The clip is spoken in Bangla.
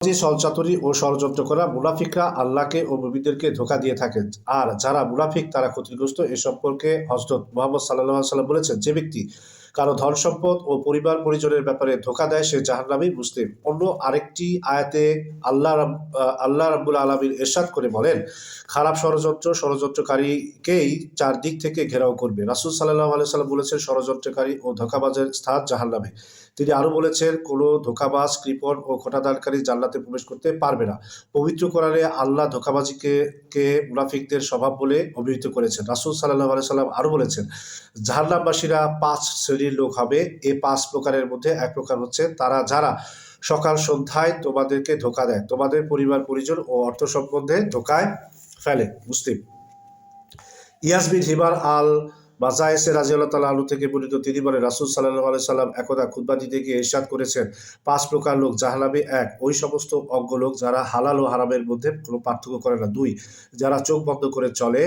ছলচাতুরি ও ষড়যন্ত্র করা মুনাফিকরা আল্লাহকে ও মুমিনদেরকে ধোঁকা দিয়ে থাকে। আর যারা মুনাফিক তারা ক্ষতিগ্রস্ত। এ সম্পর্কে হযরত মুহাম্মদ সাল্লাল্লাহু আলাইহি ওয়াসাল্লাম বলেছেন, যে ব্যক্তি কারো ধন সম্পদ ও পরিবার পরিজনের ব্যাপারে ধোঁকা দেয় সে জাহান্নামী। মুসলিম। অন্য আরেকটি আয়াতে আল্লাহ রাব্বুল আলামিন ইরশাদ করে বলেন, খারাপ ষড়যন্ত্রকারীকেই চারদিক থেকে ঘেরাও করবে। রাসূল সাল্লাল্লাহু আলাইহি ওয়াসাল্লাম বলেছেন, ষড়যন্ত্রকারী ও ধোঁকাবাজের স্থান জাহান্নামে। তিনি আরো বলেছেন, কোনো ধোঁকাবাজ, কৃপণ ও খোঁটাদারকারী জান্নাতে প্রবেশ করতে পারবে না। পবিত্র কোরআনে আল্লাহ ধোঁকাবাজিকে মুনাফিকদের স্বভাব বলে অভিহিত করেছেন। রাসূল সাল্লাল্লাহু আলাইহি সাল্লাম আরো বলেছেন, জাহান্নামবাসীরা ৫ শ্রেণীর লোক হবে। এ ৫ প্রকারের মধ্যে এক প্রকার হচ্ছে তারা যারা সকাল সন্ধ্যায় তোমাদেরকে ধোঁকা দেয়, তোমাদের পরিবার পরিজন ও অর্থ সম্বন্ধে ধোঁকায় ফেলে। মুসলিম। ইয়াস বিন হিবার আল বাজায়েসে রাদিয়াল্লাহু তাআলা আনহু থেকে বর্ণিত, তিনি বলেন, রাসূল সাল্লাল্লাহু আলাইহি সাল্লাম একদা খুতবা দিতে গিয়ে ইরশাদ করেছেন, ৫ প্রকার লোক জাহান্নামে। ১, ওই সমস্ত অজ্ঞ লোক যারা হালাল ও হারামের মধ্যে কোনো পার্থক্য করে না। ২, যারা চোখ বন্ধ করে চলে।